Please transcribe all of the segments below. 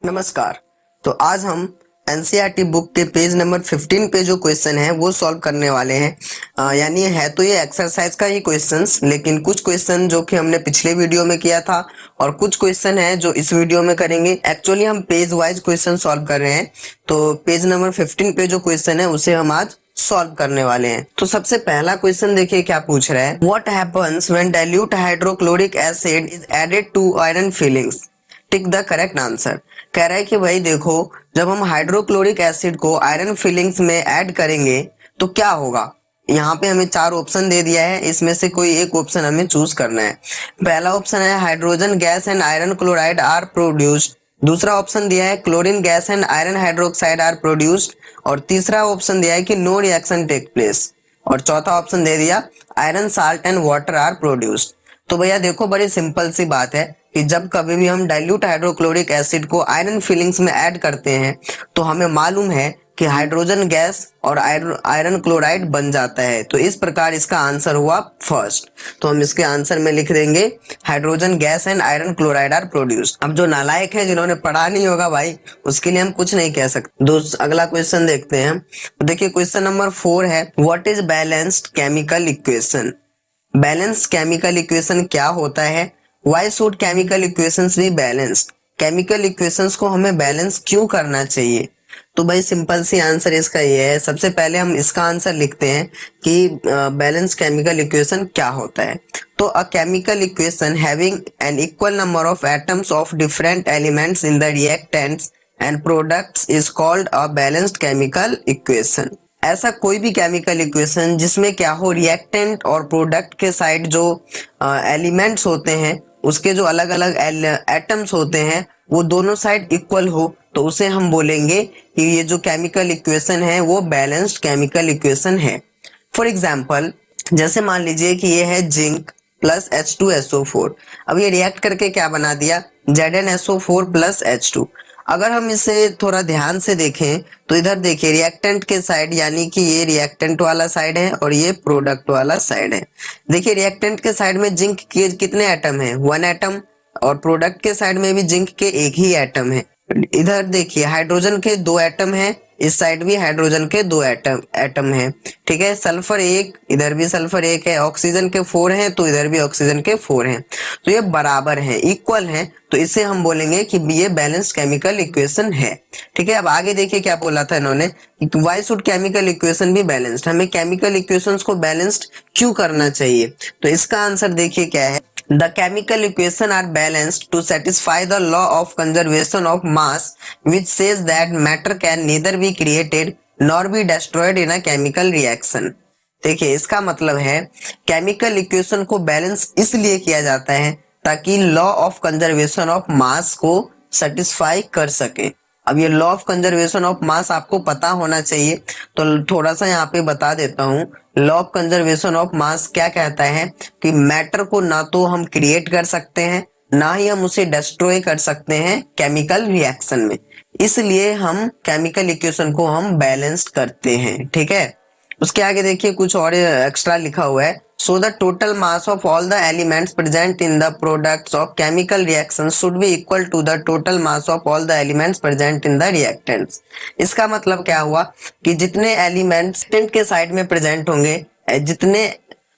नमस्कार। तो आज हम एनसीईआरटी बुक के पेज नंबर 15 पे जो क्वेश्चन है वो सॉल्व करने वाले हैं। यानी है तो ये एक्सरसाइज का ही क्वेश्चंस, लेकिन कुछ क्वेश्चन जो कि हमने पिछले वीडियो में किया था और कुछ क्वेश्चन है जो इस वीडियो में करेंगे। एक्चुअली हम पेज वाइज क्वेश्चन सॉल्व कर रहे हैं, तो पेज नंबर 15 पे जो क्वेश्चन है उसे हम आज सॉल्व करने वाले हैं। तो सबसे पहला क्वेश्चन देखिए क्या पूछ रहा है। What happens when dilute hydrochloric acid is added to iron filings? Tick the correct answer. कह रहा है कि भाई देखो, जब हम हाइड्रोक्लोरिक एसिड को आयरन फिलिंग्स में ऐड करेंगे तो क्या होगा। यहाँ पे हमें 4 ऑप्शन दे दिया है, इसमें से कोई एक ऑप्शन हमें चूज करना है। पहला ऑप्शन है hydrogen gas and iron chloride are produced. दूसरा ऑप्शन दिया है chlorine gas and iron hydroxide are produced. और तीसरा ऑप्शन दिया है कि नो रिएक्शन टेक प्लेस। और चौथा ऑप्शन दे दिया iron salt and water are produced. तो भैया देखो, बड़ी सिंपल सी बात है कि जब कभी भी हम डाइल्यूट हाइड्रोक्लोरिक एसिड को आयरन फिलिंग्स में ऐड करते हैं तो हमें मालूम है कि हाइड्रोजन गैस और आयरन क्लोराइड बन जाता है। तो इस प्रकार इसका आंसर हुआ फर्स्ट। तो हम इसके आंसर में लिख देंगे hydrogen gas and iron chloride are produced. अब जो नालायक है, जिन्होंने पढ़ा नहीं होगा भाई, उसके लिए हम कुछ नहीं कह सकते। अगला क्वेश्चन देखते हैं। देखिए क्वेश्चन नंबर 4 है, what is balanced chemical equation? Balance chemical equation क्या होता है? Why should chemical equations be balanced? Chemical equations को हमें बैलेंस क्यों करना चाहिए? तो भाई सिंपल सी आंसर इसका ये है। सबसे पहले हम इसका आंसर लिखते हैं कि बैलेंस केमिकल इक्वेशन क्या होता है। तो a chemical equation having an equal number of atoms of different elements in the reactants and products is called a balanced chemical equation. ऐसा कोई भी केमिकल इक्वेशन जिसमें क्या हो, रिएक्टेंट और प्रोडक्ट के साइड जो एलिमेंट्स होते हैं, उसके जो अलग अलग एटम्स होते हैं, वो दोनों साइड इक्वल हो, तो उसे हम बोलेंगे कि ये जो केमिकल इक्वेशन है वो बैलेंस्ड केमिकल इक्वेशन है। फॉर एग्जाम्पल, जैसे मान लीजिए कि ये है जिंक प्लस H2SO4। अब ये रिएक्ट करके क्या बना दिया, ZnSO4 प्लस H2। अगर हम इसे थोड़ा ध्यान से देखें तो इधर देखिए रिएक्टेंट के साइड, यानी कि ये रिएक्टेंट वाला साइड है और ये प्रोडक्ट वाला साइड है। देखिए रिएक्टेंट के साइड में जिंक के कितने एटम है, 1 एटम। और प्रोडक्ट के साइड में भी जिंक के एक ही एटम है। इधर देखिए हाइड्रोजन के 2 एटम है, इस साइड भी हाइड्रोजन के 2 एटम है। ठीक है, सल्फर 1, इधर भी सल्फर 1 है। ऑक्सीजन के 4 हैं तो इधर भी ऑक्सीजन के 4 हैं। तो ये बराबर है, इक्वल है, तो इसे हम बोलेंगे कि ये बैलेंस्ड केमिकल इक्वेशन है। ठीक है, अब आगे देखिए क्या बोला था इन्होंने, why should chemical equation be balanced? हमें केमिकल इक्वेशंस को बैलेंस्ड क्यों करना चाहिए? तो इसका आंसर देखिए क्या है। The chemical equation are balanced to satisfy the law of conservation of mass, which says that matter can neither be created nor be destroyed in a chemical reaction. देखिए इसका मतलब है केमिकल इक्वेशन को balance इसलिए किया जाता है ताकि law of conservation of mass को सेटिस्फाई कर सके। अब ये law of conservation of mass आपको पता होना चाहिए, तो थोड़ा सा यहाँ पे बता देता हूँ। Law of conservation of mass क्या कहता है कि मैटर को ना तो हम क्रिएट कर सकते हैं, ना ही हम उसे डिस्ट्रॉय कर सकते हैं केमिकल रिएक्शन में। इसलिए हम केमिकल इक्वेशन को हम बैलेंस्ड करते हैं। ठीक है, उसके आगे देखिए कुछ और एक्स्ट्रा लिखा हुआ है। So the total mass of all the elements present in the products of chemical reactions should be equal to the total mass of all the elements present in the reactants. इसका मतलब क्या हुआ कि जितने elements के side में present होंगे, जितने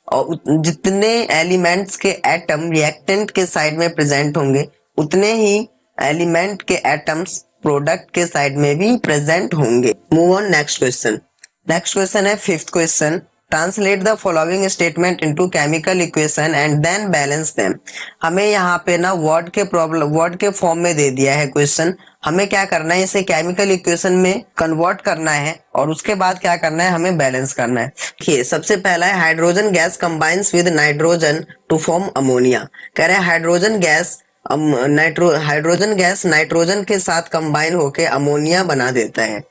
जितने एलिमेंट्स के एटम रिएक्टेंट के साइड में प्रेजेंट होंगे, उतने ही एलिमेंट के एटम्स प्रोडक्ट के साइड में भी प्रेजेंट होंगे। Move on next question. Next question है 5th question. Translate the following statement into chemical equation and then balance them. हमें यहाँ पे ना वर्ड के फॉर्म में दे दिया है क्वेश्चन। हमें क्या करना है, इसे केमिकल इक्वेशन में कन्वर्ट करना है और उसके बाद क्या करना है, हमें बैलेंस करना है। देखिए सबसे पहला है hydrogen gas combines with nitrogen to form ammonia. कह रहे हैं हाइड्रोजन गैस नाइट्रोजन के साथ कंबाइन होके अमोनिया बना देता है।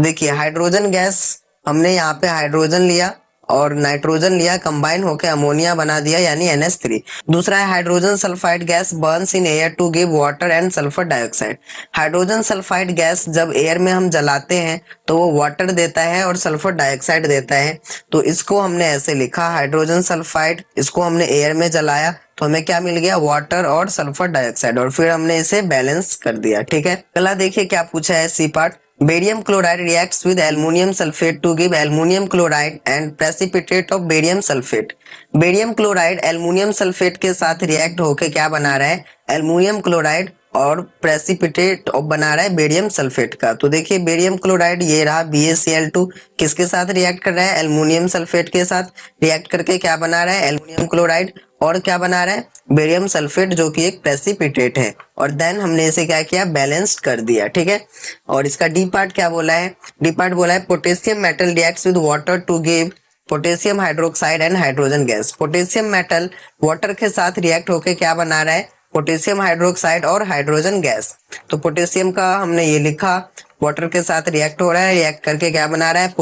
देखिए हाइड्रोजन गैस, हमने यहाँ पे हाइड्रोजन लिया और नाइट्रोजन लिया, कंबाइन होकर अमोनिया बना दिया यानी NH3। दूसरा है hydrogen sulphide gas burns in air to give water and sulphur dioxide. Hydrogen sulphide gas जब एयर में हम जलाते हैं तो वो वाटर देता है और सल्फर डाइऑक्साइड देता है। तो इसको हमने ऐसे लिखा हाइड्रोजन सल्फाइड, इसको हमने एयर में जलाया तो हमें क्या मिल गया, वाटर और सल्फर डाइऑक्साइड, और फिर हमने इसे बैलेंस कर दिया। ठीक है, अगला देखिए क्या पूछा है, C part. Barium chloride reacts with aluminium sulphate to give aluminium chloride and precipitate of barium sulphate. Barium chloride aluminium sulphate के साथ रिएक्ट होकर क्या बना रहा है, एल्युमिनियम क्लोराइड, और प्रेसिपिटेट ऑफ बना रहा है बेरियम सल्फेट का। तो देखिए बेरियम क्लोराइड ये रहा BaCl2, किसके साथ रिएक्ट कर रहा है, एल्युमिनियम सल्फेट के साथ रिएक्ट करके क्या बना रहा है, एल्युमिनियम क्लोराइड, और क्या बना रहा है, बेरियम सल्फेट, जो कि एक प्रेसिपिटेट है। और देन हमने इसे क्या किया, बैलेंस्ड कर दिया। ठीक है, और इसका डी पार्ट क्या बोला है, डी पार्ट बोला है potassium metal reacts with water to give potassium hydroxide and hydrogen gas. Potassium metal water के साथ रिएक्ट होकर क्या बना रहा है, पोटेशियम हाइड्रोक्साइड और हाइड्रोजन गैस। तो पोटेशियम का हमने ये लिखा, वाटर के साथ रिएक्ट हो रहा है, रिएक्ट करके क्या बना रहा है,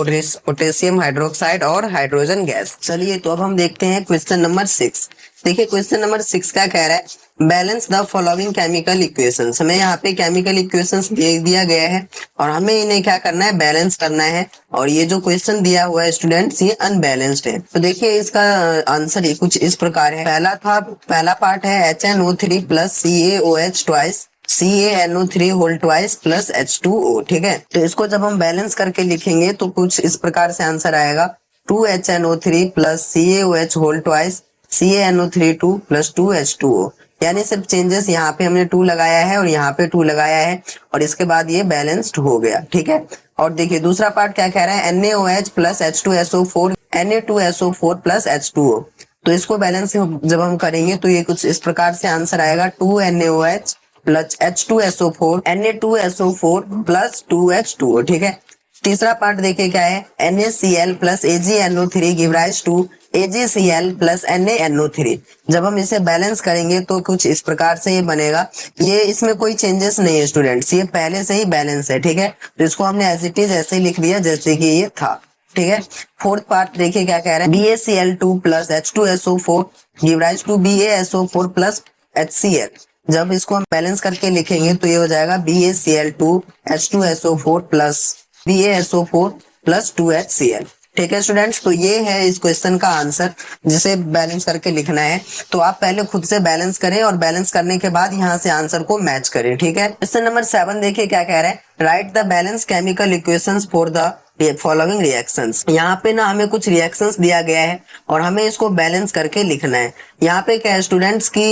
पोटेशियम हाइड्रोक्साइड और हाइड्रोजन गैस। चलिए तो अब हम देखते हैं क्वेश्चन नंबर 6। देखिए क्वेश्चन नंबर 6 क्या कह रहा है, balance the following chemical equations. हमें यहाँ पे केमिकल इक्वेशंस दे दिया गया है और हमें इन्हें क्या करना है, बैलेंस करना है। और ये जो क्वेश्चन दिया हुआ है स्टूडेंट्स, ये अनबैलेंस्ड है। तो देखिए इसका आंसर ही कुछ इस प्रकार है। पहला पार्ट है HNO3 plus CaOH twice CaNO3 whole twice plus H2O। ठीक है, तो इसको जब हम बैलेंस करके लिखेंगे तो कुछ इस प्रकार से आंसर आएगा, 2HNO3 plus CaOH whole twice CaNO3 2 plus 2H2O। यानी सिर्फ चेंजेस यहाँ पे हमने 2 लगाया है और यहाँ पे 2 लगाया है, और इसके बाद ये बैलेंस्ड हो गया। ठीक है, और देखिए दूसरा पार्ट क्या कह रहा है, NaOH plus H2SO4 Na2SO4 plus H2O। तो इसको बैलेंस जब हम करेंगे तो ये कुछ इस प्रकार से आंसर आएगा, 2NaOH plus H2SO4 Na2SO4 plus 2H2O। ठीक है, तीसरा पार्ट देखिए क्या है, NaCl plus AgNO3 give rise to AgCl plus NaNO3। जब हम इसे बैलेंस करेंगे तो कुछ इस प्रकार से ये बनेगा। ये इसमें कोई चेंजेस नहीं है स्टूडेंट्स, ये पहले से ही बैलेंस है। ठीक है, तो इसको हमने एज इट इज ऐसे ही लिख दिया जैसे कि ये था। ठीक है, फोर्थ पार्ट देखिए क्या कह रहा है, BaCl2 plus H2SO4 give rise to BaSO4 plus HCl। जब इसको हम बैलेंस करके लिखेंगे तो ये हो जाएगा BaCl2 H2SO4 plus BaSO4 plus 2HCl। ठीक है स्टूडेंट्स, तो ये है इस क्वेश्चन का आंसर, जिसे बैलेंस करके लिखना है। तो आप पहले खुद से बैलेंस करें और बैलेंस करने के बाद यहाँ से आंसर को मैच करें। ठीक है, क्वेश्चन नंबर 7 देखिए क्या कह रहा है, right the balance chemical equations for the following reactions. यहाँ पे ना हमें कुछ रिएक्शंस दिया गया है और हमें इसको बैलेंस करके लिखना है। यहाँ पे क्या है स्टूडेंट्स की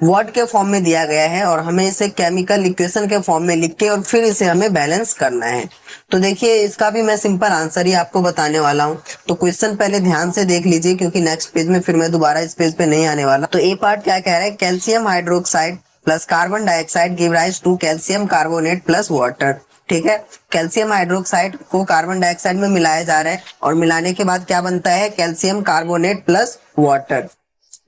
वर्ड के फॉर्म में दिया गया है और हमें इसे केमिकल इक्वेशन के फॉर्म में लिख के और फिर इसे हमें बैलेंस करना है। तो देखिए इसका भी मैं सिंपल आंसर ही आपको बताने वाला हूँ। तो क्वेश्चन पहले ध्यान से देख लीजिए क्योंकि नेक्स्ट पेज में फिर मैं दोबारा इस पेज पे नहीं आने वाला। तो ए पार्ट क्या कह रहा है, calcium hydroxide plus carbon dioxide give rise to calcium carbonate plus water. ठीक है, कैल्शियम हाइड्रोक्साइड को कार्बन डाइऑक्साइड में मिलाया जा रहा है और मिलाने के बाद क्या बनता है, कैल्शियम कार्बोनेट प्लस वाटर।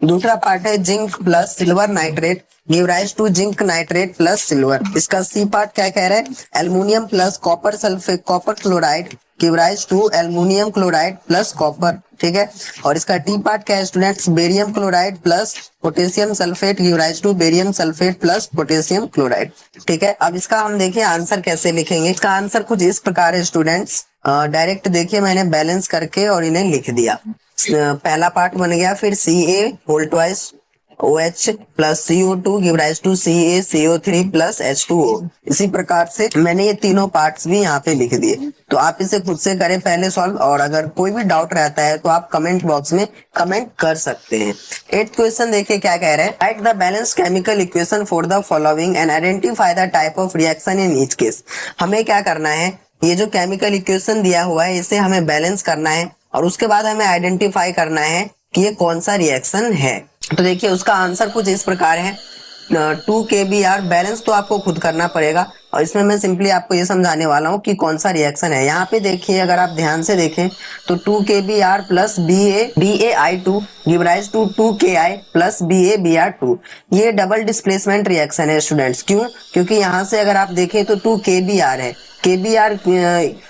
दूसरा पार्ट है zinc plus silver nitrate give rise to zinc nitrate plus silver. इसका सी पार्ट क्या कह रहा है, aluminium plus copper sulphate copper chloride give rise to aluminium chloride plus copper. ठीक है, और इसका डी पार्ट क्या है students, barium chloride plus potassium sulphate give rise to barium sulphate plus potassium chloride. ठीक है, अब इसका हम देखिए आंसर कैसे लिखेंगे। इसका आंसर कुछ इस प्रकार है स्टूडेंट्स, डायरेक्ट देखिए मैंने बैलेंस करके और इन्हें लिख दिया। पहला पार्ट बन गया फिर Ca whole twice OH plus CO2 give rise to CaCO3 plus H2O। इसी प्रकार से मैंने ये तीनों पार्ट्स भी यहाँ पे लिख दिए। तो आप इसे खुद से करें पहले सॉल्व, और अगर कोई भी डाउट रहता है तो आप कमेंट बॉक्स में कमेंट कर सकते हैं। 8th क्वेश्चन देखिए क्या कह रहा है, right the balance chemical equation for the following and identify the type of reaction in each case. हमें क्या करना है, ये जो केमिकल इक्वेशन दिया हुआ है इसे हमें बैलेंस करना है और उसके बाद हमें आइडेंटिफाई करना है कि ये कौन सा रिएक्शन है। तो देखिए उसका आंसर कुछ इस प्रकार है, 2 kBr। बैलेंस तो आपको खुद करना पड़ेगा और इसमें मैं सिंपली आपको ये समझाने वाला हूँ कि कौन सा रिएक्शन है। यहाँ पे देखिए अगर आप ध्यान से देखें तो 2 kBr plus BaI2 give rise to 2 Ki plus BaBr2। ये डबल डिस्प्लेसमेंट रिएक्शन है स्टूडेंट्स। क्यों? क्योंकि यहाँ से अगर आप देखें तो 2 kBr है, kBr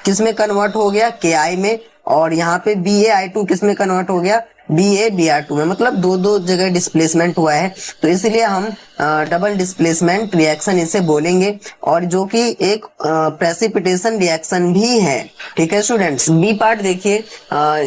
किस में कन्वर्ट हो गया, Ki में, और यहाँ पे BaI2 किस में कन्वर्ट हो गया, BaBr2 में, मतलब दो दो जगह डिस्प्लेसमेंट हुआ है, तो इसलिए हम डबल डिस्प्लेसमेंट रिएक्शन इसे बोलेंगे, और जो कि एक प्रेसिपिटेशन रिएक्शन भी है। ठीक है स्टूडेंट्स, बी पार्ट देखिए,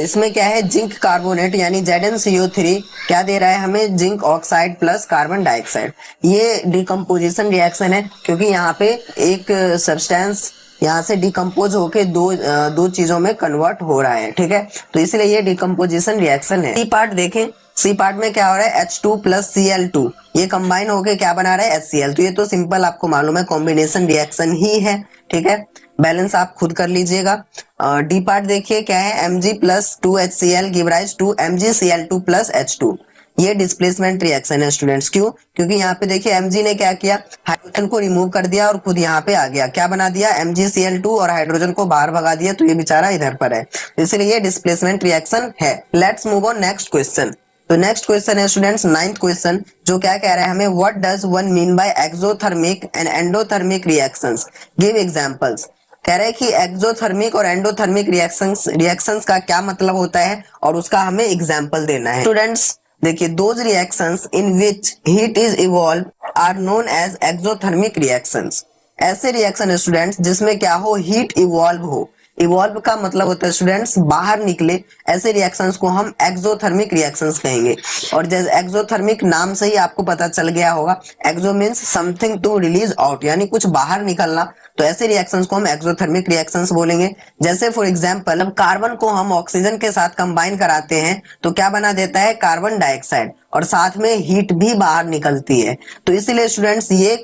इसमें क्या है, जिंक कार्बोनेट यानी ZnCO3 क्या दे रहा है हमें, zinc oxide plus carbon dioxide. ये डिकम्पोजिशन रिएक्शन है, क्योंकि यहाँ पे एक सब्सटेंस यहाँ से डिकम्पोज होके दो चीजों में कन्वर्ट हो रहा है। ठीक है, तो इसलिए ये डिकम्पोजिशन रिएक्शन है। सी पार्ट देखें, सी पार्ट में क्या हो रहा है, H2 प्लस Cl2 ये कंबाइन होके क्या बना रहा है, HCl। तो ये तो सिंपल आपको मालूम है, कॉम्बिनेशन रिएक्शन ही है। ठीक है, बैलेंस आप खुद कर लीजिएगा। डी पार्ट देखिए क्या है, Mg plus 2HCl give rise to MgCl2 plus H2। ये डिस्प्लेसमेंट रिएक्शन है स्टूडेंट्स। क्यों? क्योंकि यहाँ पे देखिए Mg ने क्या किया, हाइड्रोजन को रिमूव कर दिया और खुद यहाँ पे आ गया, क्या बना दिया, MgCl2, और हाइड्रोजन को बाहर भगा दिया, तो ये बेचारा इधर पर है, इसलिए ये डिस्प्लेसमेंट रिएक्शन है। Let's move on next question. तो नेक्स्ट क्वेश्चन है स्टूडेंट्स 9th क्वेश्चन, जो क्या कह रहा है हमें, what does one mean by exothermic and endothermic reactions, give examples. कह रहे हैं कि एक्सोथर्मिक और एंडोथर्मिक रिएक्शंस का क्या मतलब होता है, और उसका हमें एग्जांपल देना है। स्टूडेंट्स देखिए, those reactions in which heat is evolve are known as exothermic reactions. ऐसे रिएक्शन स्टूडेंट्स जिसमें क्या हो, हीट इवॉल्व हो। इवॉल्व का मतलब होता है स्टूडेंट्स बाहर निकले, ऐसे रिएक्शंस को हम एक्सोथर्मिक रिएक्शंस कहेंगे। और जैसे एक्सोथर्मिक नाम से ही आपको पता चल गया होगा, exo means something to release out, यानी कुछ बाहर निकलना, तो ऐसे रिएक्शंस को हम एक्सोथर्मिक रिएक्शंस बोलेंगे। जैसे फॉर एग्जांपल, अब कार्बन को हम ऑक्सीजन के साथ कंबाइन कराते हैं तो क्या बना देता है, कार्बन डाइऑक्साइड, और साथ में हीट भी बाहर निकलती है। तो इसीलिए स्टूडेंट्स ये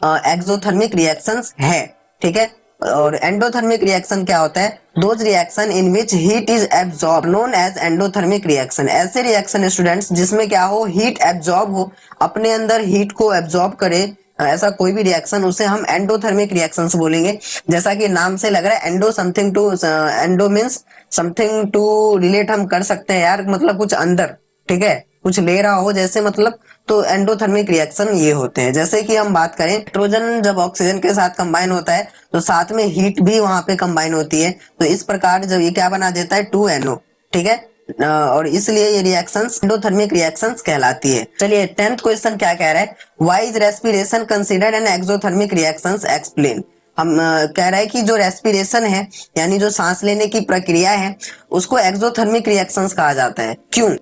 एक्सोथर्मिक रिएक्शंस है। ठीक है, और एंडोथर्मिक रिएक्शन क्या होता है, those reaction in which heat is absorb known as endothermic reaction. ऐसे रिएक्शन स्टूडेंट्स जिसमें क्या हो, हीट एब्जॉर्ब हो, अपने अंदर हीट को एब्जॉर्ब करे, ऐसा कोई भी रिएक्शन, उसे हम एंडोथर्मिक रिएक्शंस बोलेंगे। जैसा कि नाम से लग रहा है, endo something to, endo means something to relate हम कर सकते हैं यार, मतलब कुछ अंदर, ठीक है, कुछ ले रहा हो जैसे, मतलब, तो एंडोथर्मिक रिएक्शन ये होते हैं। जैसे कि हम बात करें, नाइट्रोजन जब ऑक्सीजन के साथ कंबाइन होता है तो साथ में हीट भी वहां पे कंबाइन होती है, तो इस प्रकार जब ये क्या बना देता है, 2NO। ठीक है, और इसलिए ये रिएक्शंस एंडोथर्मिक रिएक्शंस कहलाती है। चलिए 10th क्वेश्चन क्या कह रहा है, why is respiration considered an exothermic reactions, explain. हम कह रहे हैं कि जो रेस्पिरेशन है, यानी जो सांस लेने की प्रक्रिया है, उसको एक्सोथर्मिक रिएक्शंस कहा जाता है। क्यों,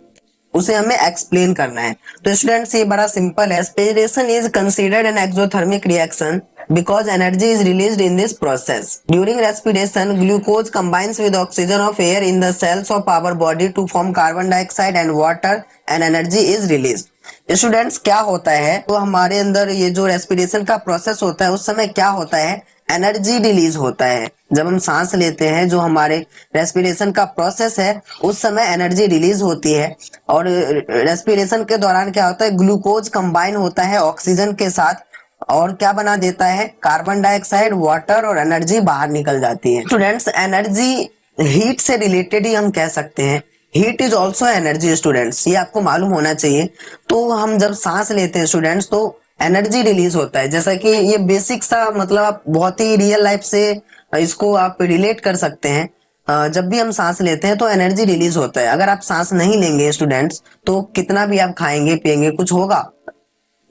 उसे हमें एक्सप्लेन करना है। तो स्टूडेंट्स ये बड़ा सिंपल है, respiration is considered an exothermic reaction because energy is released in this process. During respiration, glucose combines with oxygen of air in the cells of our body to form carbon dioxide and water and energy is released. Students क्या होता है, तो हमारे अंदर ये जो respiration का process होता है, उस समय क्या होता है, एनर्जी रिलीज होता है। जब हम सांस लेते हैं, जो हमारे रेस्पिरेशन का प्रोसेस है, उस समय एनर्जी रिलीज होती है। और रेस्पिरेशन के दौरान क्या होता है, ग्लूकोज कंबाइन होता है ऑक्सीजन के साथ, और क्या बना देता है, कार्बन डाइऑक्साइड, वाटर, और एनर्जी बाहर निकल जाती है। स्टूडेंट्स एनर्जी हीट से रिलेटेड ही हम कह सकते हैं, heat is also energy students, ये आपको मालूम होना चाहिए। तो हम जब सांस लेते हैं स्टूडेंट्स, तो एनर्जी रिलीज होता है। जैसा कि ये बेसिक सा, मतलब आप बहुत ही रियल लाइफ से इसको आप रिलेट कर सकते हैं। जब भी हम सांस लेते हैं तो एनर्जी रिलीज होता है। अगर आप सांस नहीं लेंगे स्टूडेंट्स, तो कितना भी आप खाएंगे पिएंगे, कुछ होगा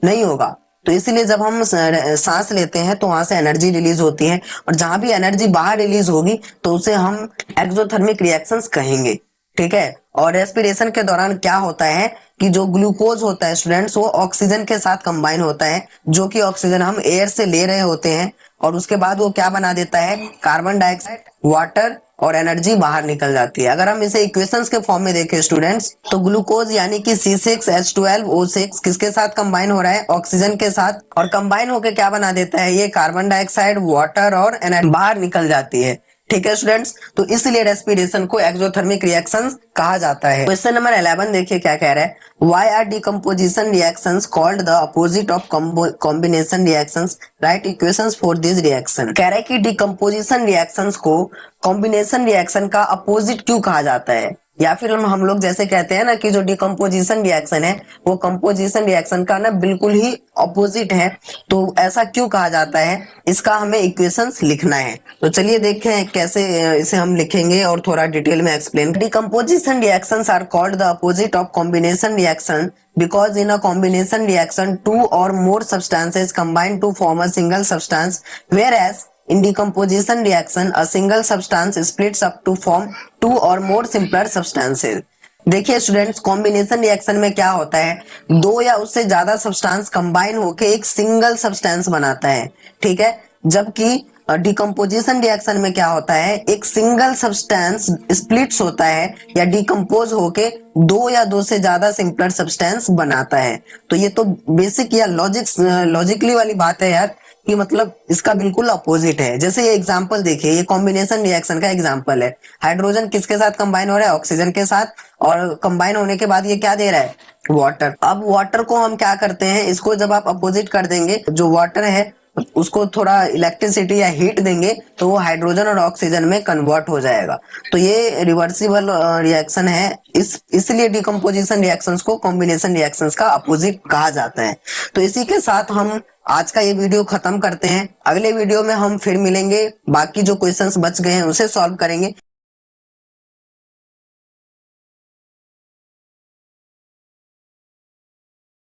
नहीं होगा। तो इसीलिए जब हम सांस लेते हैं तो वहां से एनर्जी रिलीज होती है, और जहां भी एनर्जी बाहर रिलीज होगी तो उसे हम एक्सोथर्मिक रिएक्शंस कहेंगे। ठीक है, और रेस्पिरेशन के दौरान क्या होता है कि जो ग्लूकोज होता है स्टूडेंट्स, वो ऑक्सीजन के साथ कंबाइन होता है, जो कि ऑक्सीजन हम एयर से ले रहे होते हैं, और उसके बाद वो क्या बना देता है, कार्बन डाइऑक्साइड, वाटर, और एनर्जी बाहर निकल जाती है। अगर हम इसे इक्वेशंस के फॉर्म में देखें स्टूडेंट्स, तो ग्लूकोज यानी कि C6H12O6 किसके साथ कंबाइन हो रहा है, ऑक्सीजन के साथ, और कंबाइन होकर क्या बना देता है, ये कार्बन डाइऑक्साइड, वाटर, और एनर्जी बाहर निकल जाती है। ठीक है स्टूडेंट्स, तो इसलिए रेस्पिरेशन को एक्सोथर्मिक रिएक्शंस कहा जाता है। क्वेश्चन नंबर 11 देखिए क्या कह रहा है, why are decomposition reactions called the opposite of combination reactions, write equations for this reaction. कह रहा है कि डिकम्पोजिशन रिएक्शंस को कॉम्बिनेशन रिएक्शन का अपोजिट क्यों कहा जाता है, या फिर हम लोग जैसे कहते हैं ना कि जो डिकम्पोजिशन रिएक्शन है वो कंपोजिशन रिएक्शन का ना बिल्कुल ही ऑपोजिट है। तो ऐसा क्यों कहा जाता है, इसका हमें इक्वेशंस लिखना है। तो चलिए देखें कैसे इसे हम लिखेंगे और थोड़ा डिटेल में explain. Decomposition reactions are called the opposite of combination reaction because in a combination reaction two or more substances combine to form a single substance, whereas in decomposition reaction a single substance splits up to form two or more simpler substances। देखिए students, combination reaction में क्या होता है, दो या उससे ज्यादा substance combine होके एक सिंगल सब्सटेंस बनाता है, ठीक है। जबकि डिकम्पोजिशन रिएक्शन में क्या होता है, एक सिंगल सब्सटेंस स्प्लिट्स होता है या डिकम्पोज होके दो या दो से ज्यादा सिंपलर सब्सटेंस बनाता है। तो ये तो बेसिक या लॉजिकली वाली बात है यार, कि मतलब इसका बिल्कुल अपोजिट है। जैसे ये एग्जांपल देखिए, ये कॉम्बिनेशन रिएक्शन का एग्जांपल है। हाइड्रोजन किसके साथ कंबाइन हो रहा है, ऑक्सीजन के साथ, और कंबाइन होने के बाद ये क्या दे रहा है, वाटर। अब वाटर को हम क्या करते हैं, इसको जब आप अपोजिट कर देंगे, जो वाटर है उसको थोड़ा इलेक्ट्रिसिटी या हीट देंगे तो वो हाइड्रोजन और ऑक्सीजन में कन्वर्ट हो जाएगा। तो ये रिवर्सिबल रिएक्शन है, इसलिए डिकम्पोजिशन रिएक्शंस को कॉम्बिनेशन रिएक्शंस का अपोजिट कहा जाता है। तो इसी के साथ हम आज का ये वीडियो खत्म करते हैं। अगले वीडियो में हम फिर मिलेंगे, बाकी जो क्वेश्चंस बच गए हैं उसे सॉल्व करेंगे।